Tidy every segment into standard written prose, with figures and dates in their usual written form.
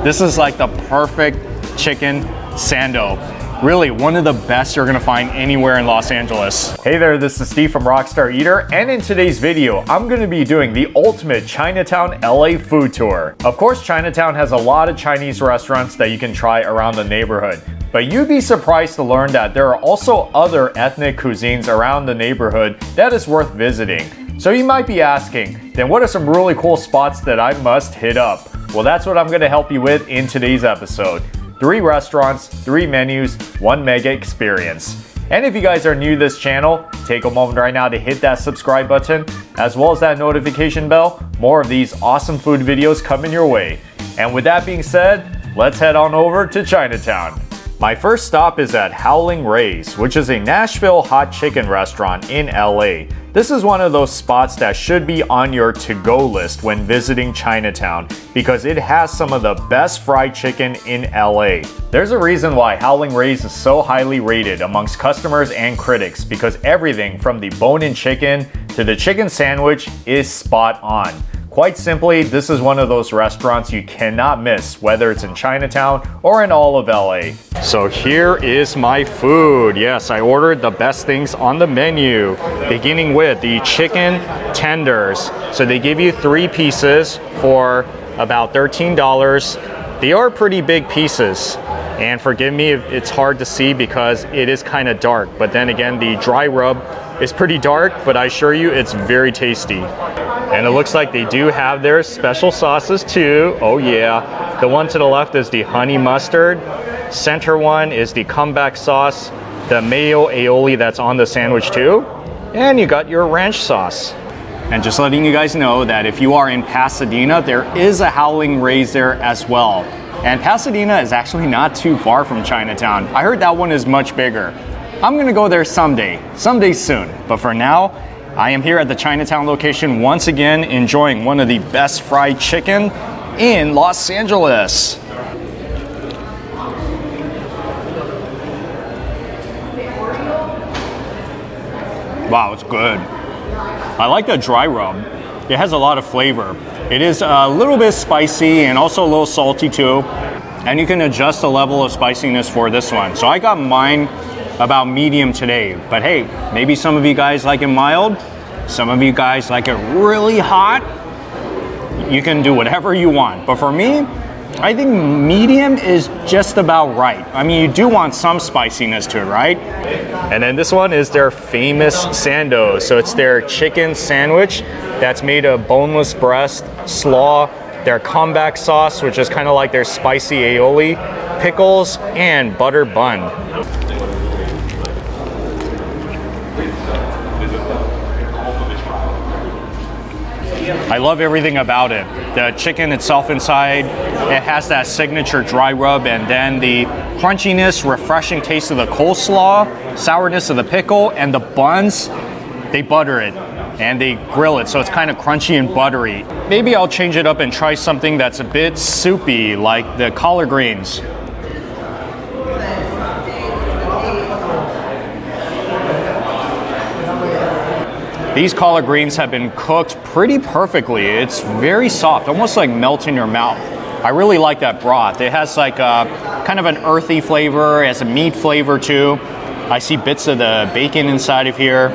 This is like the perfect chicken sando. Really, one of the best you're gonna find anywhere in Los Angeles. Hey there, this is Steve from Rockstar Eater, and in today's video, I'm gonna be doing the ultimate Chinatown LA food tour. Of course, Chinatown has a lot of Chinese restaurants that you can try around the neighborhood, but you'd be surprised to learn that there are also other ethnic cuisines around the neighborhood that is worth visiting. So you might be asking, then what are some really cool spots that I must hit up? Well, that's what I'm gonna help you with in today's episode. 3 restaurants, 3 menus, 1 mega experience. And if you guys are new to this channel, take a moment right now to hit that subscribe button, as well as that notification bell. More of these awesome food videos coming your way. And with that being said, let's head on over to Chinatown. My first stop is at Howlin Rays, which is a Nashville hot chicken restaurant in LA. This is one of those spots that should be on your to-go list when visiting Chinatown because it has some of the best fried chicken in LA. There's a reason why Howlin Rays is so highly rated amongst customers and critics because everything from the bone-in chicken to the chicken sandwich is spot on. Quite simply, this is one of those restaurants you cannot miss, whether it's in Chinatown or in all of LA. So here is my food. Yes, I ordered the best things on the menu, beginning with the chicken tenders. So they give you 3 pieces for about $13. They are pretty big pieces. And forgive me if it's hard to see because it is kind of dark. But then again, the dry rub is pretty dark, but I assure you it's very tasty. And it looks like they do have their special sauces too. Oh yeah. The one to the left is the honey mustard. Center one is the comeback sauce. The mayo aioli that's on the sandwich too. And you got your ranch sauce. And just letting you guys know that if you are in Pasadena, there is a Howlin Rays there as well. And Pasadena is actually not too far from Chinatown. I heard that one is much bigger. I'm gonna go there someday soon. But for now, I am here at the Chinatown location once again, enjoying one of the best fried chicken in Los Angeles. Wow, it's good. I like the dry rub. It has a lot of flavor. It is a little bit spicy and also a little salty too. And you can adjust the level of spiciness for this one. So I got mine about medium today, but hey, maybe some of you guys like it mild, some of you guys like it really hot. You can do whatever you want, but for me, I think medium is just about right. I mean, you do want some spiciness to it, right? And then this one is their famous sando. So it's their chicken sandwich that's made of boneless breast, slaw, their comeback sauce, which is kind of like their spicy aioli, pickles, and butter bun. I love everything about it. The chicken itself inside, it has that signature dry rub, and then the crunchiness, refreshing taste of the coleslaw, sourness of the pickle, and the buns, they butter it and they grill it, so it's kind of crunchy and buttery. Maybe I'll change it up and try something that's a bit soupy, like the collard greens. These collard greens have been cooked pretty perfectly. It's very soft, almost like melt in your mouth. I really like that broth. It has like a kind of an earthy flavor, it has a meat flavor too. I see bits of the bacon inside of here.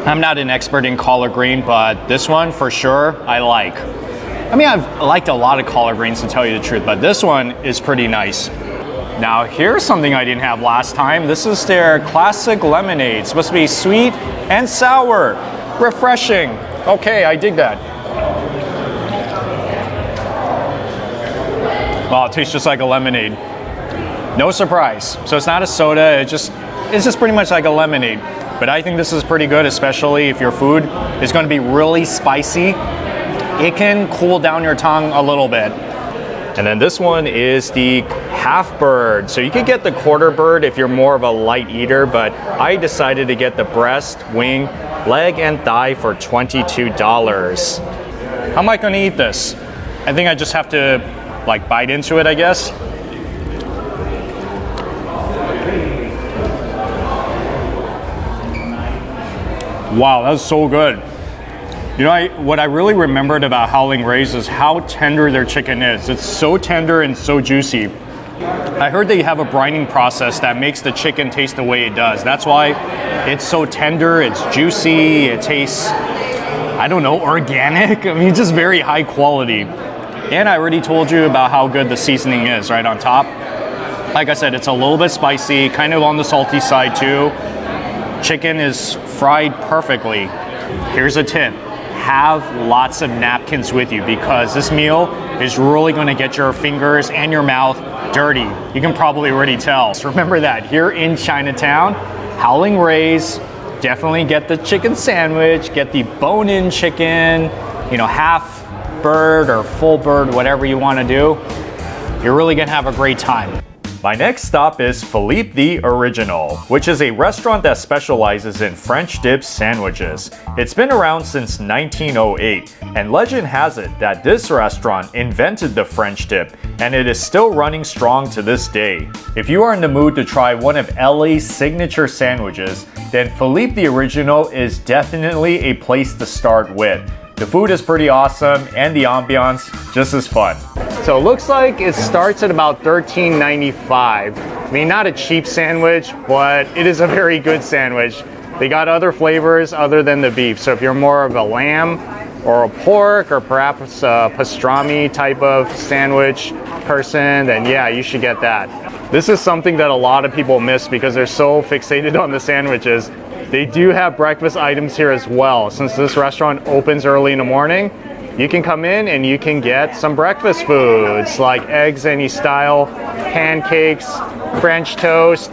I'm not an expert in collard green, but this one for sure I like. I mean, I've liked a lot of collard greens to tell you the truth, but this one is pretty nice. Now here's something I didn't have last time. This is their classic lemonade. It's supposed to be sweet and sour, refreshing. Okay, I dig that. Wow, it tastes just like a lemonade. No surprise. So it's not a soda, it's just pretty much like a lemonade. But I think this is pretty good, especially if your food is going to be really spicy. It can cool down your tongue a little bit. And then this one is the half bird. So you could get the quarter bird if you're more of a light eater, but I decided to get the breast, wing, leg, and thigh for $22. How am I going to eat this? I think I just have to like bite into it, I guess. Wow, that's so good. You know, what I really remembered about Howlin Rays is how tender their chicken is. It's so tender and so juicy. I heard they have a brining process that makes the chicken taste the way it does. That's why it's so tender, it's juicy, it tastes, I don't know, organic. I mean, just very high quality. And I already told you about how good the seasoning is right on top. Like I said, it's a little bit spicy, kind of on the salty side too. Chicken is fried perfectly. Here's a tip. Have lots of napkins with you because this meal is really going to get your fingers and your mouth dirty. You can probably already tell. So remember that here in Chinatown, Howlin Rays, definitely get the chicken sandwich, get the bone-in chicken, you know, half bird or full bird, whatever you want to do. You're really going to have a great time. My next stop is Philippe the Original, which is a restaurant that specializes in French dip sandwiches. It's been around since 1908, and legend has it that this restaurant invented the French dip, and it is still running strong to this day. If you are in the mood to try one of LA's signature sandwiches, then Philippe the Original is definitely a place to start with. The food is pretty awesome, and the ambiance just as fun. So it looks like it starts at about $13.95. I mean, not a cheap sandwich, but it is a very good sandwich. They got other flavors other than the beef. So if you're more of a lamb or a pork or perhaps a pastrami type of sandwich person, then yeah, you should get that. This is something that a lot of people miss because they're so fixated on the sandwiches. They do have breakfast items here as well. Since this restaurant opens early in the morning, you can come in and you can get some breakfast foods like eggs any style, pancakes, French toast,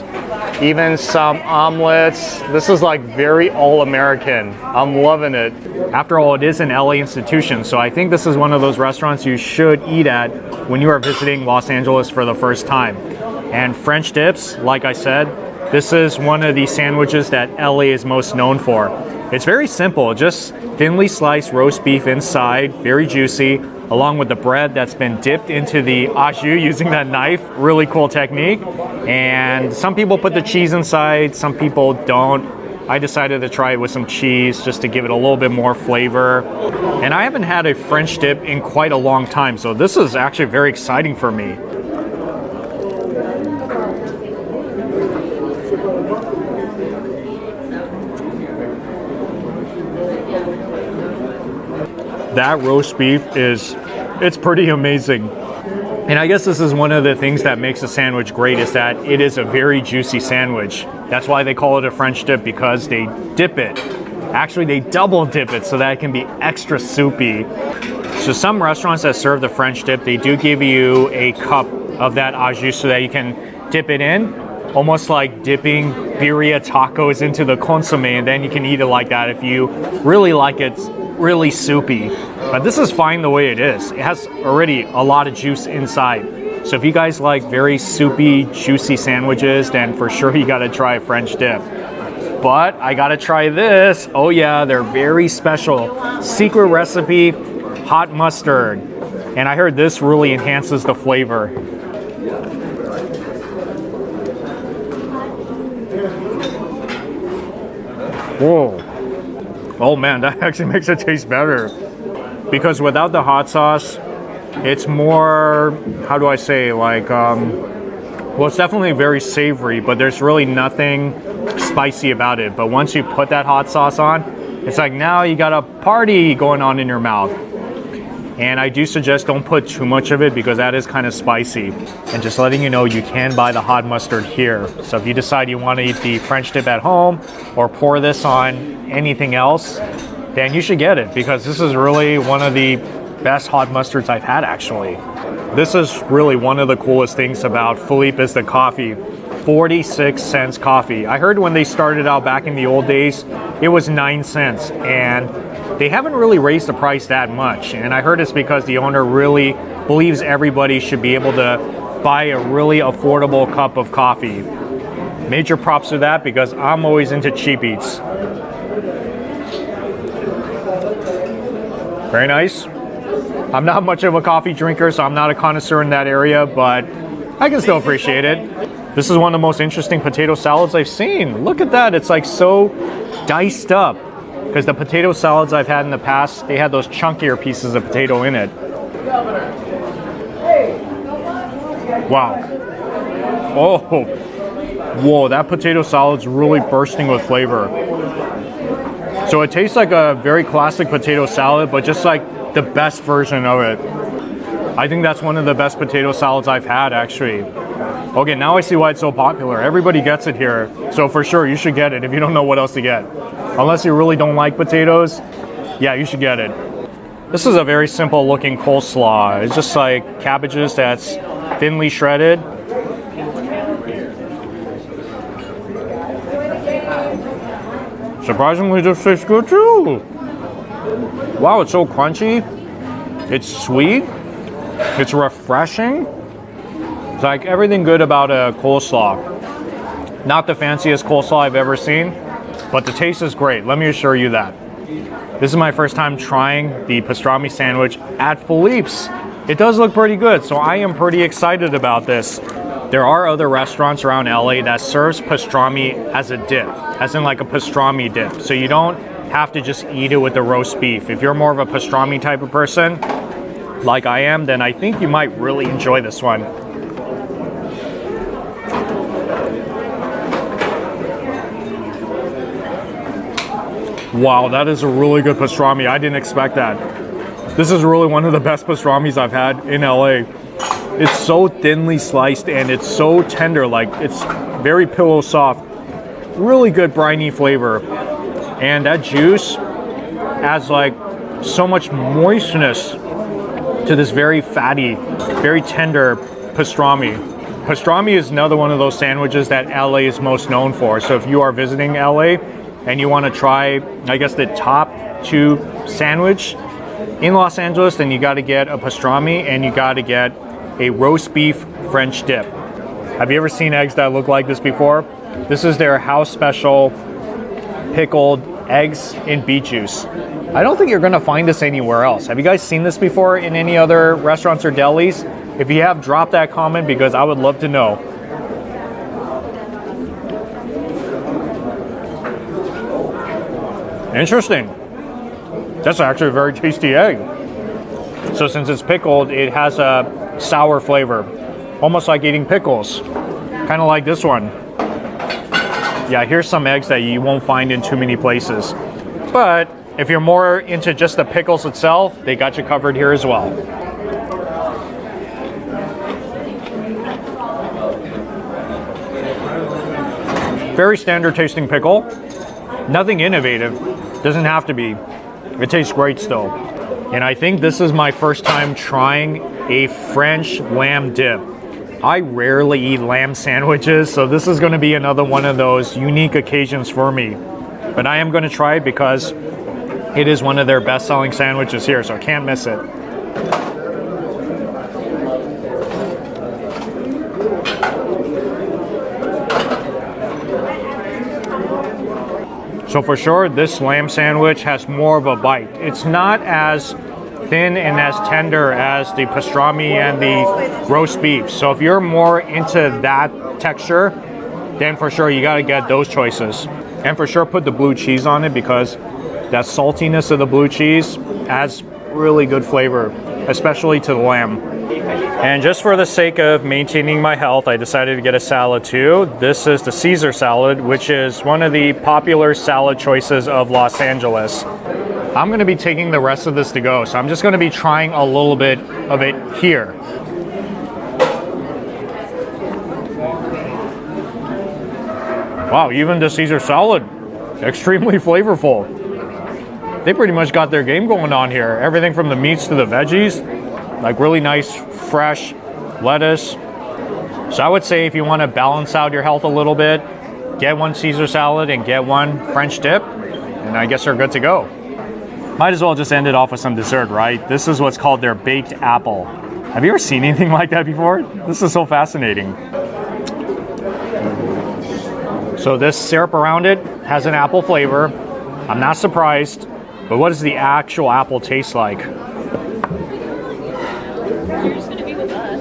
even some omelets. This is like very all-American. I'm loving it. After all, it is an LA institution, so I think this is one of those restaurants you should eat at when you are visiting Los Angeles for the first time. And French dips, like I said, this is one of the sandwiches that LA is most known for. It's very simple, just thinly sliced roast beef inside, very juicy, along with the bread that's been dipped into the au jus using that knife. Really cool technique. And some people put the cheese inside, some people don't. I decided to try it with some cheese just to give it a little bit more flavor. And I haven't had a French dip in quite a long time, so this is actually very exciting for me. That roast beef it's pretty amazing. And I guess this is one of the things that makes a sandwich great is that it is a very juicy sandwich. That's why they call it a French dip, because they dip it. Actually, they double dip it so that it can be extra soupy. So some restaurants that serve the French dip, they do give you a cup of that au jus so that you can dip it in, almost like dipping birria tacos into the consomme, and then you can eat it like that if you really like it really soupy. But this is fine the way it is. It has already a lot of juice inside. So if you guys like very soupy, juicy sandwiches, then for sure you gotta try a French dip. But I gotta try this. Oh yeah, they're very special. Secret recipe, hot mustard. And I heard this really enhances the flavor. Whoa. Oh man, that actually makes it taste better. Because without the hot sauce, it's more, how do I say, like, well, it's definitely very savory, but there's really nothing spicy about it. But once you put that hot sauce on, it's like now you got a party going on in your mouth. And I do suggest don't put too much of it because that is kind of spicy. And just letting you know, you can buy the hot mustard here. So if you decide you want to eat the French dip at home or pour this on anything else, then you should get it because this is really one of the best hot mustards I've had actually. This is really one of the coolest things about Philippe is the coffee. 46 cents coffee. I heard when they started out back in the old days, it was 9 cents, and they haven't really raised the price that much. And I heard it's because the owner really believes everybody should be able to buy a really affordable cup of coffee. Major props to that because I'm always into cheap eats. Very nice. I'm not much of a coffee drinker, so I'm not a connoisseur in that area, but I can still appreciate it. This is one of the most interesting potato salads I've seen. Look at that, it's like so diced up. because the potato salads I've had in the past, they had those chunkier pieces of potato in it. Wow. Oh, whoa, that potato salad's really bursting with flavor. So it tastes like a very classic potato salad, but just like the best version of it. I think that's one of the best potato salads I've had, actually. Okay, now I see why it's so popular. Everybody gets it here, so for sure you should get it if you don't know what else to get. Unless you really don't like potatoes, yeah, you should get it. This is a very simple looking coleslaw. It's just like cabbages that's thinly shredded. Surprisingly, this tastes good too. Wow, it's so crunchy. It's sweet. It's refreshing. It's like everything good about a coleslaw. Not the fanciest coleslaw I've ever seen, but the taste is great. Let me assure you that. This is my first time trying the pastrami sandwich at Philippe's. It does look pretty good, so I am pretty excited about this. There are other restaurants around LA that serves pastrami as a dip, as in like a pastrami dip. So you don't have to just eat it with the roast beef. If you're more of a pastrami type of person, like I am, then I think you might really enjoy this one. Wow, that is a really good pastrami. I didn't expect that. This is really one of the best pastramis I've had in LA. It's so thinly sliced and it's so tender, like it's very pillow soft. Really good briny flavor. And that juice adds like so much moistness to this very fatty, very tender pastrami. Pastrami is another one of those sandwiches that LA is most known for. So if you are visiting LA and you want to try, I guess, the top two sandwich in Los Angeles, then you got to get a pastrami and you got to get a roast beef French dip. Have you ever seen eggs that look like this before? This is their house special pickled eggs in beet juice. I don't think you're gonna find this anywhere else. Have you guys seen this before in any other restaurants or delis? If you have, drop that comment because I would love to know. Interesting. That's actually a very tasty egg. So since it's pickled, it has a sour flavor, almost like eating pickles, kind of like this one. Yeah, here's some eggs that you won't find in too many places. But if you're more into just the pickles itself, they got you covered here as well. Very standard tasting pickle. Nothing innovative. Doesn't have to be. It tastes great still. And I think this is my first time trying a French lamb dip. I rarely eat lamb sandwiches, so this is going to be another one of those unique occasions for me. But I am going to try it because it is one of their best-selling sandwiches here, so I can't miss it. So for sure, this lamb sandwich has more of a bite. It's not as thin and as tender as the pastrami and the roast beef. So if you're more into that texture, then for sure you gotta get those choices. And for sure put the blue cheese on it because that saltiness of the blue cheese adds really good flavor, especially to the lamb. And just for the sake of maintaining my health, I decided to get a salad too. This is the Caesar salad, which is one of the popular salad choices of Los Angeles. I'm gonna be taking the rest of this to go, so I'm just gonna be trying a little bit of it here. Wow, even the Caesar salad, extremely flavorful. They pretty much got their game going on here. Everything from the meats to the veggies, like really nice, fresh lettuce. So I would say if you want to balance out your health a little bit, get one Caesar salad and get one French dip, and I guess you're good to go. Might as well just end it off with some dessert, right? This is what's called their baked apple. Have you ever seen anything like that before? This is so fascinating. So this syrup around it has an apple flavor. I'm not surprised, but what does the actual apple taste like? You're just gonna be with us.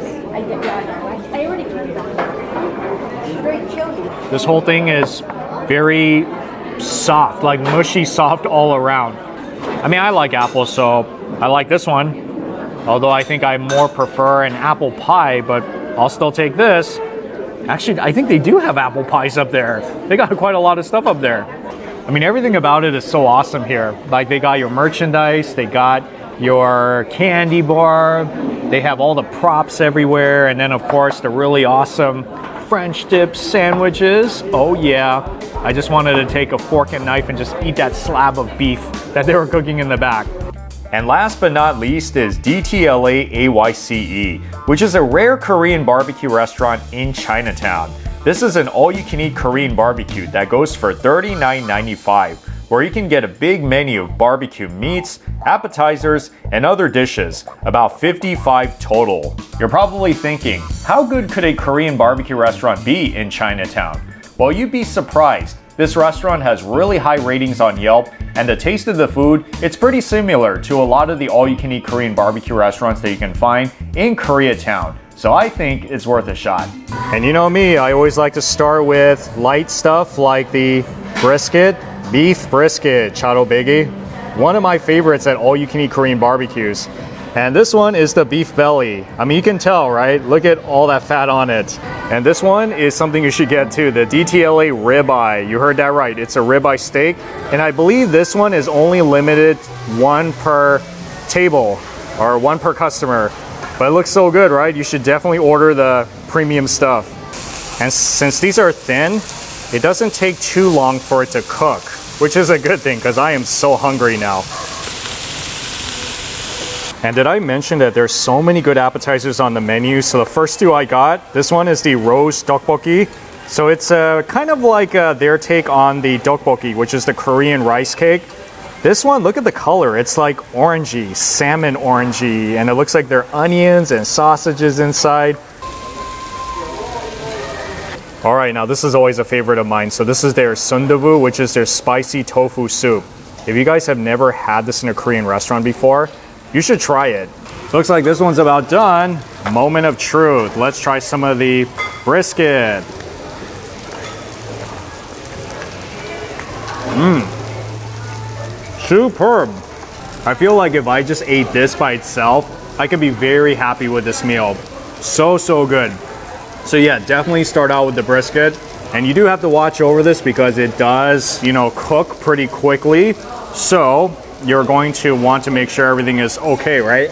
I already did that. Very chilly. This whole thing is very soft, like mushy soft all around. I mean, I like apples, so I like this one. Although I think I more prefer an apple pie, but I'll still take this. Actually, I think they do have apple pies up there. They got quite a lot of stuff up there. I mean, everything about it is so awesome here. Like, they got your merchandise, they got your candy bar, they have all the props everywhere, and then of course the really awesome French dip sandwiches. Oh yeah, I just wanted to take a fork and knife and just eat that slab of beef that they were cooking in the back. And last but not least is DTLA AYCE, which is a rare Korean barbecue restaurant in Chinatown. This is an all-you-can-eat Korean barbecue that goes for $39.95, where you can get a big menu of barbecue meats, appetizers, and other dishes, about 55 total. You're probably thinking, how good could a Korean barbecue restaurant be in Chinatown? Well, you'd be surprised. This restaurant has really high ratings on Yelp, and the taste of the food, it's pretty similar to a lot of the all-you-can-eat Korean barbecue restaurants that you can find in Koreatown. So I think it's worth a shot. And you know me, I always like to start with light stuff like the brisket, beef brisket, charobeegi. One of my favorites at all-you-can-eat Korean barbecues. And this one is the beef belly. I mean, you can tell, right? Look at all that fat on it. And this one is something you should get too, the DTLA ribeye. You heard that right, it's a ribeye steak. And I believe this one is only limited one per table or one per customer. But it looks so good, right? You should definitely order the premium stuff. And since these are thin, it doesn't take too long for it to cook, which is a good thing because I am so hungry now. And did I mention that there's so many good appetizers on the menu? So the first two I got, this one is the rose tteokbokki. So it's kind of like their take on the tteokbokki, which is the Korean rice cake. This one, look at the color. It's like orangey, salmon orangey, and it looks like there are onions and sausages inside. All right, now this is always a favorite of mine. So this is their sundubu, which is their spicy tofu soup. If you guys have never had this in a Korean restaurant before, you should try it. Looks like this one's about done. Moment of truth. Let's try some of the brisket. Superb. I feel like if I just ate this by itself, I could be very happy with this meal. So good. So yeah, definitely start out with the brisket. And you do have to watch over this because it does, you know, cook pretty quickly. So you're going to want to make sure everything is okay, right?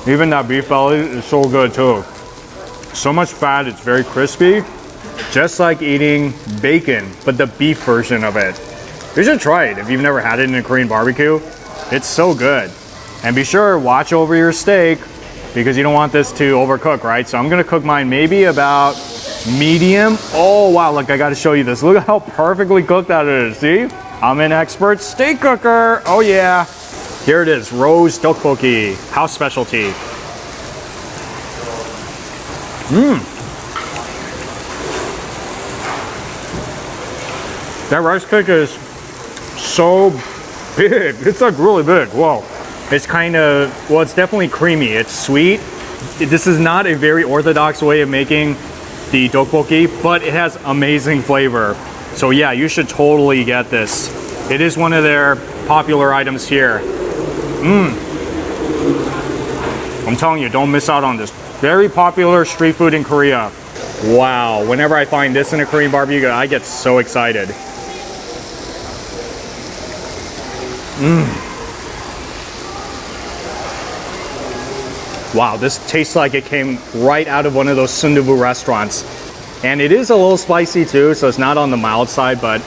Even that beef belly is so good too. So much fat, it's very crispy. Just like eating bacon, but the beef version of it. You should try it if you've never had it in a Korean barbecue. It's so good. And be sure, watch over your steak because you don't want this to overcook, right? So I'm gonna cook mine maybe about medium. Oh wow, look, I gotta show you this. Look how perfectly cooked that is, see? I'm an expert steak cooker, oh yeah. Here it is, rose tteokbokki, house specialty. That rice cake is so big. It's like really big, whoa. It's kind of, well, it's definitely creamy. It's sweet. This is not a very orthodox way of making the tteokbokki, but it has amazing flavor. So yeah, you should totally get this. It is one of their popular items here. I'm telling you, don't miss out on this. Very popular street food in Korea. Wow, whenever I find this in a Korean barbecue, I get so excited. Wow, this tastes like it came right out of one of those sundubu restaurants. And it is a little spicy too, so it's not on the mild side, but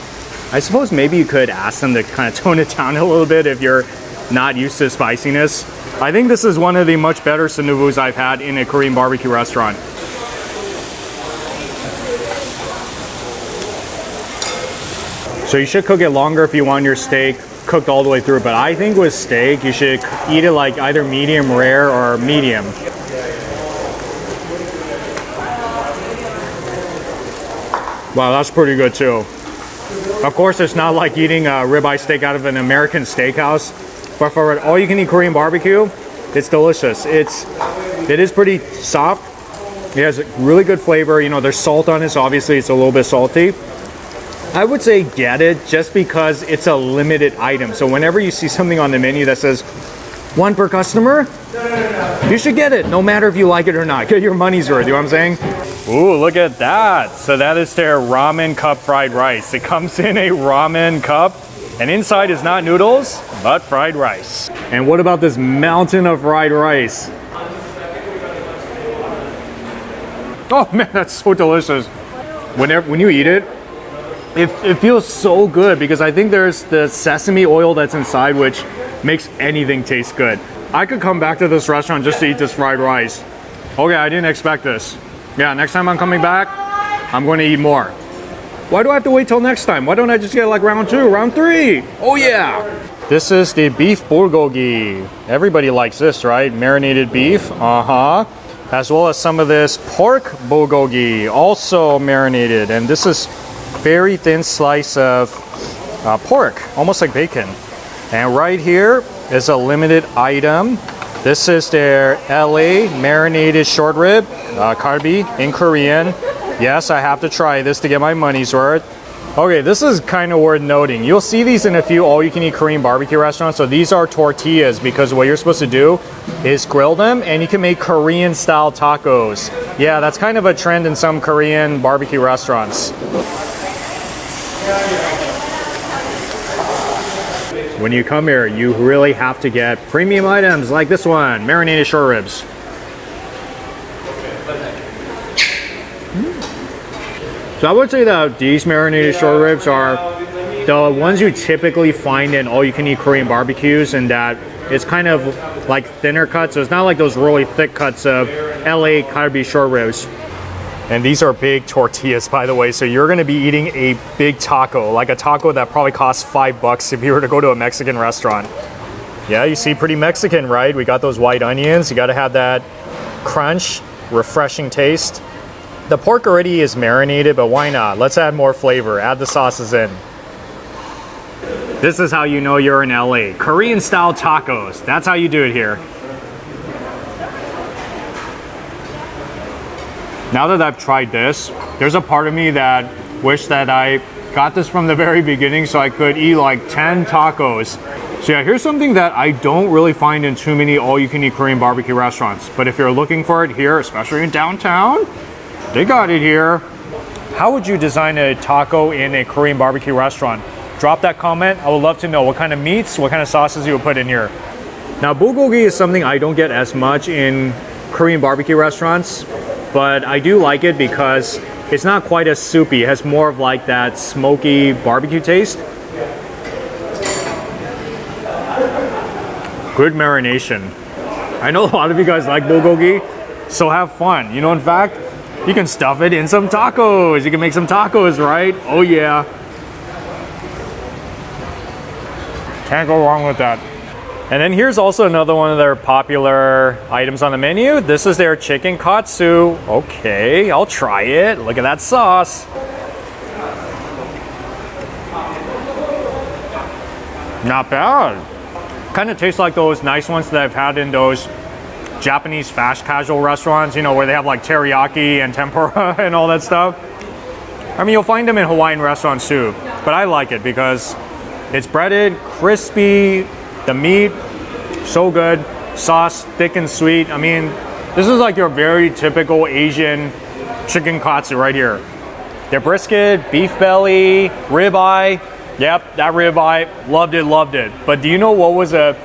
I suppose maybe you could ask them to kind of tone it down a little bit if you're not used to spiciness. I think this is one of the much better sundubus I've had in a Korean barbecue restaurant. So you should cook it longer if you want your steak cooked all the way through, but I think with steak you should eat it like either medium rare or medium. Wow, that's pretty good too. Of course, it's not like eating a ribeye steak out of an American steakhouse, but for an all-you-can-eat Korean barbecue, it's delicious. It is pretty soft, It has really good flavor. You know, there's salt on it, so obviously it's a little bit salty. I would say get it just because it's a limited item. So whenever you see something on the menu that says one per customer, you should get it, no matter if you like it or not. Get your money's worth, you know what I'm saying? Ooh, look at that. So that is their ramen cup fried rice. It comes in a ramen cup, and inside is not noodles, but fried rice. And what about this mountain of fried rice? Oh man, that's so delicious. When you eat it, it feels so good because I think there's the sesame oil that's inside, which makes anything taste good. I could come back to this restaurant just to eat this fried rice. Okay, I didn't expect this. Yeah, next time I'm coming back, I'm going to eat more. Why do I have to wait till next time? Why don't I just get like round 2, round 3? Oh yeah! This is the beef bulgogi. Everybody likes this, right? Marinated beef, as well as some of this pork bulgogi, also marinated. And this is very thin slice of pork, almost like bacon. And right here is a limited item. This is their LA marinated short rib, kalbi in Korean. Yes, I have to try this to get my money's worth. Okay, this is kind of worth noting. You'll see these in a few all-you-can-eat Korean barbecue restaurants. So these are tortillas because what you're supposed to do is grill them and you can make Korean-style tacos. Yeah, that's kind of a trend in some Korean barbecue restaurants. When you come here, you really have to get premium items like this one, marinated short ribs. So I would say that these marinated short ribs are the ones you typically find in all-you-can-eat Korean barbecues, and that it's kind of like thinner cuts, so it's not like those really thick cuts of LA kalbi short ribs. And these are big tortillas, by the way, so you're gonna be eating a big taco, like a taco that probably costs $5 if you were to go to a Mexican restaurant. Yeah, you see, pretty Mexican, right? We got those white onions. You gotta have that crunch, refreshing taste. The pork already is marinated, but why not? Let's add more flavor. Add the sauces in. This is how you know you're in LA. Korean-style tacos. That's how you do it here. Now that I've tried this, there's a part of me that wish that I got this from the very beginning so I could eat like 10 tacos. So yeah, here's something that I don't really find in too many all-you-can-eat Korean barbecue restaurants. But if you're looking for it here, especially in downtown, they got it here. How would you design a taco in a Korean barbecue restaurant? Drop that comment. I would love to know what kind of meats, what kind of sauces you would put in here. Now, bulgogi is something I don't get as much in Korean barbecue restaurants, but I do like it because it's not quite as soupy. It has more of like that smoky barbecue taste. Good marination. I know a lot of you guys like bulgogi, so have fun. You know, in fact, you can stuff it in some tacos. You can make some tacos, right? Oh yeah. Can't go wrong with that. And then here's also another one of their popular items on the menu. This is their chicken katsu. Okay, I'll try it. Look at that sauce. Not bad. Kind of tastes like those nice ones that I've had in those Japanese fast casual restaurants, you know, where they have like teriyaki and tempura and all that stuff. I mean, you'll find them in Hawaiian restaurants too, but I like it because it's breaded, crispy, the meat, so good, sauce, thick and sweet. I mean, this is like your very typical Asian chicken katsu right here. Their brisket, beef belly, ribeye. Yep, that ribeye, loved it, loved it. But do you know what was a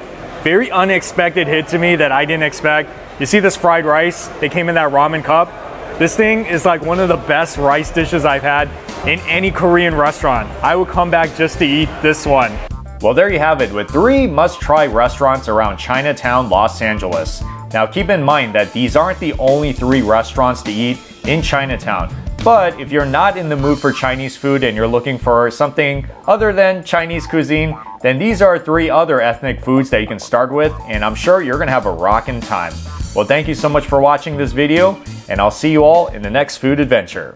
very unexpected hit to me that I didn't expect? You see this fried rice? They came in that ramen cup. This thing is like one of the best rice dishes I've had in any Korean restaurant. I would come back just to eat this one. Well, there you have it with 3 must-try restaurants around Chinatown, Los Angeles. Now keep in mind that these aren't the only 3 restaurants to eat in Chinatown. But if you're not in the mood for Chinese food and you're looking for something other than Chinese cuisine, then these are 3 other ethnic foods that you can start with, and I'm sure you're gonna have a rockin' time. Well, thank you so much for watching this video, and I'll see you all in the next food adventure.